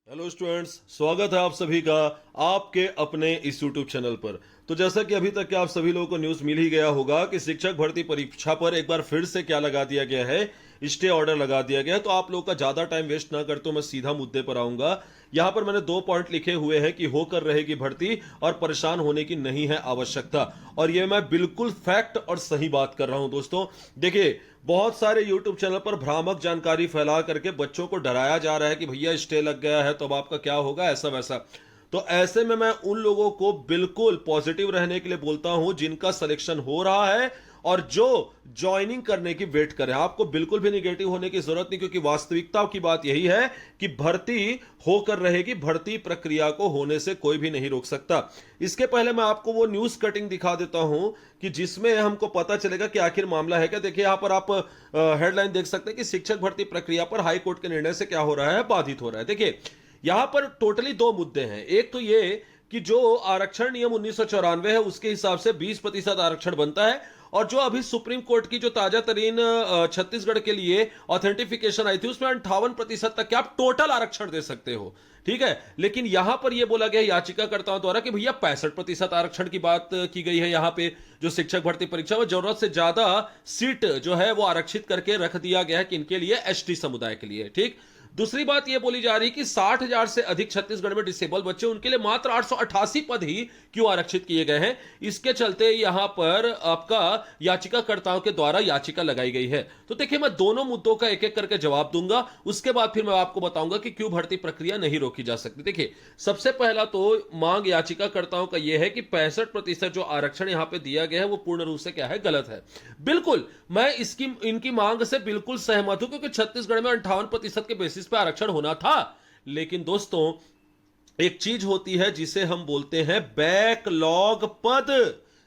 Hello students, स्वागत है आप सभी का आपके अपने इस यूट्यूब चैनल पर। तो जैसा कि अभी तक के आप सभी लोगों को न्यूज मिल ही गया होगा कि शिक्षक भर्ती परीक्षा पर एक बार फिर से क्या लगा दिया गया है, स्टे ऑर्डर लगा दिया गया है। तो आप लोगों का ज्यादा टाइम वेस्ट ना करते मैं सीधा मुद्दे पर आऊंगा। यहां पर मैंने 2 पॉइंट लिखे हुए हैं कि होकर रहेगी भर्ती और परेशान होने की नहीं है आवश्यकता। और ये मैं बिल्कुल फैक्ट और सही बात कर रहा हूं दोस्तों। देखिए, बहुत सारे YouTube चैनल पर भ्रामक जानकारी फैला करके बच्चों को डराया जा रहा है कि भैया स्टे लग गया है तो अब आपका क्या होगा, ऐसा वैसा। तो ऐसे में मैं उन लोगों को बिल्कुल पॉजिटिव रहने के लिए बोलता हूं जिनका सिलेक्शन हो रहा है और जो ज्वाइनिंग करने की वेट कर रहे हैं। आपको बिल्कुल भी निगेटिव होने की जरूरत नहीं, क्योंकि वास्तविकता की बात यही है कि भर्ती होकर रहेगी। भर्ती प्रक्रिया को होने से कोई भी नहीं रोक सकता। इसके पहले मैं आपको वो न्यूज कटिंग दिखा देता हूं कि जिसमें हमको पता चलेगा कि आखिर मामला है क्या। देखिए, यहां पर आप हेडलाइन देख सकते हैं कि शिक्षक भर्ती प्रक्रिया पर हाईकोर्ट के निर्णय से क्या हो रहा है, बाधित हो रहा है। देखिए, यहां पर टोटली 2 मुद्दे हैं। एक तो ये कि जो आरक्षण नियम 1994 है उसके हिसाब से 20% आरक्षण बनता है, और जो अभी सुप्रीम कोर्ट की जो ताजा तरीन छत्तीसगढ़ के लिए ऑथेंटिफिकेशन आई थी उसमें 58% तक के आप टोटल आरक्षण दे सकते हो। ठीक है, लेकिन यहां पर यह बोला गया याचिकाकर्ताओं द्वारा कि भैया 65% आरक्षण की बात की गई है। यहां पे जो शिक्षक भर्ती परीक्षा में जरूरत से ज्यादा सीट जो है वो आरक्षित करके रख दिया गया है किनके लिए, एसटी समुदाय के लिए। ठीक, दूसरी बात यह बोली जा रही कि 60,000 से अधिक छत्तीसगढ़ में डिसेबल बच्चे, उनके लिए मात्र 888 पद ही क्यों आरक्षित किए गए हैं। इसके चलते यहां पर आपका याचिकाकर्ताओं के द्वारा याचिका लगाई गई है। तो देखिए, मैं दोनों मुद्दों का एक एक करके जवाब दूंगा, उसके बाद फिर मैं आपको बताऊंगा कि क्यों भर्ती प्रक्रिया नहीं रोकी जा सकती। देखिए, सबसे पहला तो मांग याचिकाकर्ताओं का यह है कि 65% जो आरक्षण यहां पर दिया गया है वो पूर्ण रूप से क्या है, गलत है। बिल्कुल, मैं इनकी मांग से बिल्कुल सहमत हूं, क्योंकि छत्तीसगढ़ में 58% के बेसिस पे आरक्षण होना था। लेकिन दोस्तों, एक चीज होती है जिसे हम बोलते हैं बैकलॉग पद।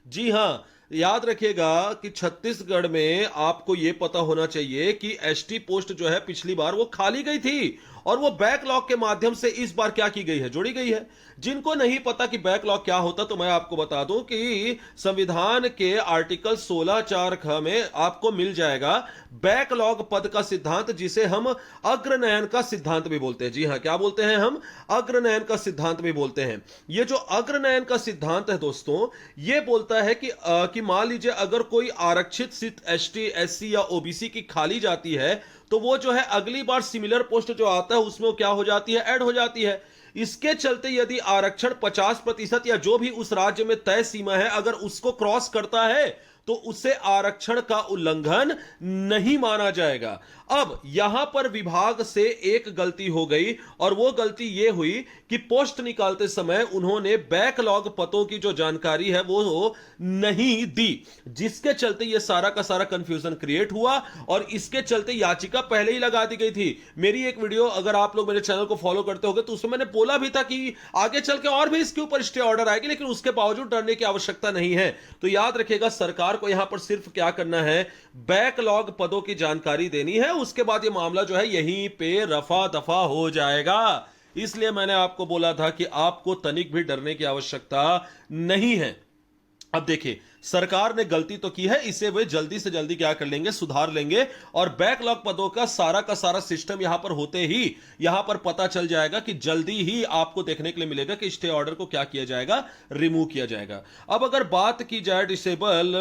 जी हां, याद रखिएगा कि छत्तीसगढ़ में आपको यह पता होना चाहिए कि एसटी पोस्ट जो है पिछली बार वो खाली गई थी, और वो बैकलॉग के माध्यम से इस बार क्या की गई है, जोड़ी गई है। जिनको नहीं पता कि बैकलॉग क्या होता, तो मैं आपको बता दूं कि संविधान के आर्टिकल 16(4) में आपको मिल जाएगा बैकलॉग पद का सिद्धांत, जिसे हम अग्रनयन का सिद्धांत भी बोलते हैं। जी हां, क्या बोलते हैं हम, अग्रनयन का सिद्धांत भी बोलते हैं। ये जो अग्रनयन का सिद्धांत है दोस्तों, ये बोलता है कि मान लीजिए अगर कोई आरक्षित सीट एसटी, एससी या ओबीसी की खाली जाती है, तो वो जो है अगली बार सिमिलर पोस्ट जो आता है उसमें वो क्या हो जाती है, ऐड हो जाती है। इसके चलते यदि आरक्षण 50% या जो भी उस राज्य में तय सीमा है अगर उसको क्रॉस करता है तो उसे आरक्षण का उल्लंघन नहीं माना जाएगा। अब यहां पर विभाग से एक गलती हो गई, और वो गलती यह हुई कि पोस्ट निकालते समय उन्होंने बैकलॉग पदों की जो जानकारी है वो नहीं दी, जिसके चलते यह सारा का सारा कंफ्यूजन क्रिएट हुआ, और इसके चलते याचिका पहले ही लगा दी गई थी। मेरी एक वीडियो अगर आप लोग मेरे चैनल को फॉलो करते होंगे तो उसमें मैंने बोला भी था कि आगे चल के और भी इसके ऊपर स्टे ऑर्डर आएगी, लेकिन उसके बावजूद डरने की आवश्यकता नहीं है। तो याद रखिएगा, सरकार को यहां पर सिर्फ क्या करना है, बैकलॉग पदों की जानकारी देनी है। उसके बाद ये मामला जो है यहीं पे रफा दफा हो जाएगा। इसलिए मैंने आपको बोला था कि आपको तनिक भी डरने की आवश्यकता नहीं है। अब देखिए, सरकार ने गलती तो की है, इसे वे जल्दी से जल्दी क्या कर लेंगे, सुधार लेंगे, और बैकलॉग पदों का सारा सिस्टम यहां पर होते ही यहां पर पता चल जाएगा कि जल्दी ही आपको देखने के लिए मिलेगा कि स्टे ऑर्डर को क्या किया जाएगा, रिमूव किया जाएगा। अब अगर बात की जाए डिसेबल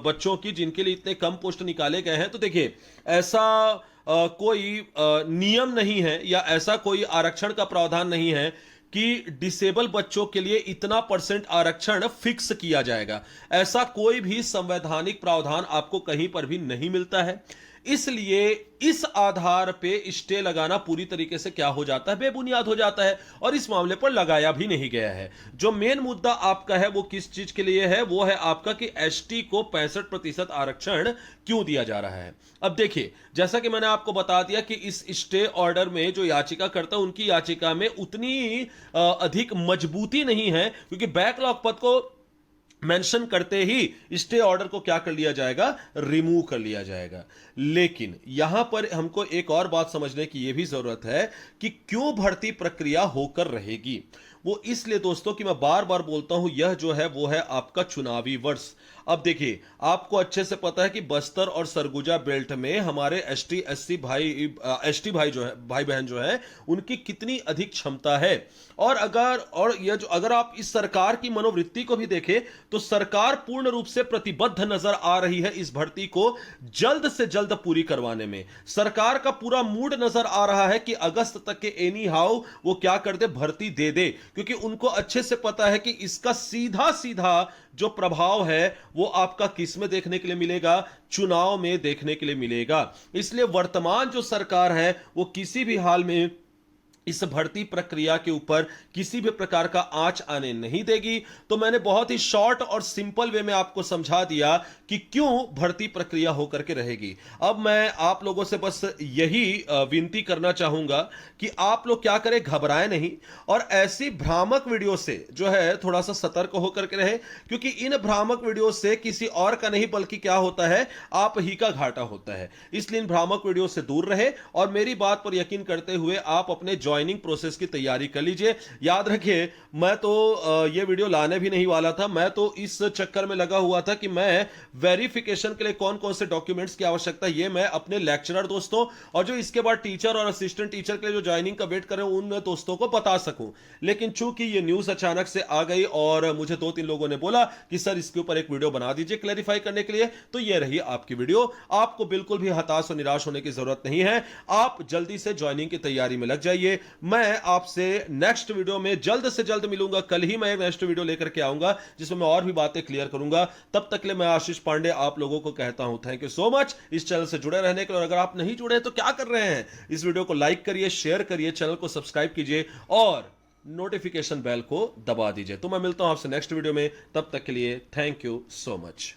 बच्चों की जिनके लिए इतने कम पोस्ट निकाले गए हैं, तो देखिए, ऐसा कोई नियम नहीं है या ऐसा कोई आरक्षण का प्रावधान नहीं है कि डिसेबल बच्चों के लिए इतना % आरक्षण फिक्स किया जाएगा। ऐसा कोई भी संवैधानिक प्रावधान आपको कहीं पर भी नहीं मिलता है। इसलिए इस आधार पे स्टे लगाना पूरी तरीके से क्या हो जाता है, बेबुनियाद हो जाता है, और इस मामले पर लगाया भी नहीं गया है। जो मेन मुद्दा आपका है वो किस चीज के लिए है, वो है आपका कि एसटी को 65% आरक्षण क्यों दिया जा रहा है। अब देखिए, जैसा कि मैंने आपको बता दिया कि इस स्टे ऑर्डर में जो याचिका करता है उनकी याचिका में उतनी अधिक मजबूती नहीं है, क्योंकि बैकलॉग पद को मेंशन करते ही स्टे ऑर्डर को क्या कर लिया जाएगा, रिमूव कर लिया जाएगा। लेकिन यहां पर हमको एक और बात समझने की यह भी जरूरत है कि क्यों भर्ती प्रक्रिया होकर रहेगी। वो इसलिए दोस्तों कि मैं बार बार बोलता हूं, यह जो है वो है आपका चुनावी वर्ष। अब देखिए, आपको अच्छे से पता है कि बस्तर और सरगुजा बेल्ट में हमारे एसटी एससी भाई एसटी भाई जो है, भाई बहन जो है, उनकी कितनी अधिक क्षमता है। और यह जो, अगर आप इस सरकार की मनोवृत्ति को भी देखें तो सरकार पूर्ण रूप से प्रतिबद्ध नजर आ रही है इस भर्ती को जल्द से जल्द पूरी करवाने में। सरकार का पूरा मूड नजर आ रहा है कि अगस्त तक के एनी हाउ वो क्या कर दे, भर्ती दे दे, क्योंकि उनको अच्छे से पता है कि इसका सीधा सीधा जो प्रभाव है वो आपका किस में देखने के लिए मिलेगा, चुनाव में देखने के लिए मिलेगा। इसलिए वर्तमान जो सरकार है वो किसी भी हाल में इस भर्ती प्रक्रिया के ऊपर किसी भी प्रकार का आंच आने नहीं देगी। तो मैंने बहुत ही शॉर्ट और सिंपल वे में आपको समझा दिया कि क्यों भर्ती प्रक्रिया होकर के रहेगी। अब मैं आप लोगों से बस यही विनती करना चाहूंगा कि आप लोग क्या करें, घबराएं नहीं, और ऐसी भ्रामक वीडियो से जो है थोड़ा सा सतर्क होकर के रहे, क्योंकि इन भ्रामक वीडियो से किसी और का नहीं बल्कि क्या होता है, आप ही का घाटा होता है। इसलिए इन भ्रामक वीडियो से दूर रहे और मेरी बात पर यकीन करते हुए आप अपने ज्वाइनिंग प्रोसेस की तैयारी कर लीजिए। याद रखिए, मैं तो ये वीडियो लाने भी नहीं वाला था, मैं तो इस चक्कर में लगा हुआ था कि मैं वेरिफिकेशन के लिए कौन कौन से डॉक्यूमेंट्स की आवश्यकता है ये मैं अपने लेक्चरर दोस्तों और जो इसके बाद टीचर और असिस्टेंट टीचर के लिए जो ज्वाइनिंग का वेट कर रहे हैं उन दोस्तों को बता सकूं। लेकिन चूंकि ये न्यूज अचानक से आ गई और मुझे 2-3 लोगों ने बोला कि सर इसके ऊपर एक वीडियो बना दीजिए क्लैरिफाई करने के लिए, तो ये रही आपकी वीडियो। आपको बिल्कुल भी हताश और निराश होने की जरूरत नहीं है, आप जल्दी से ज्वाइनिंग की तैयारी में लग जाइए। मैं आपसे नेक्स्ट वीडियो में जल्द से जल्द मिलूंगा। कल ही मैं एक नेक्स्ट वीडियो लेकर के आऊंगा जिसमें मैं और भी बातें क्लियर करूंगा। तब तक के लिए मैं आशीष पांडे आप लोगों को कहता हूं थैंक यू सो मच इस चैनल से जुड़े रहने के लिए। और अगर आप नहीं जुड़े तो क्या कर रहे हैं, इस वीडियो को लाइक करिए, शेयर करिए, चैनल को सब्सक्राइब कीजिए और नोटिफिकेशन बेल को दबा दीजिए। तो मैं मिलता हूं आपसे नेक्स्ट वीडियो में, तब तक के लिए थैंक यू सो मच।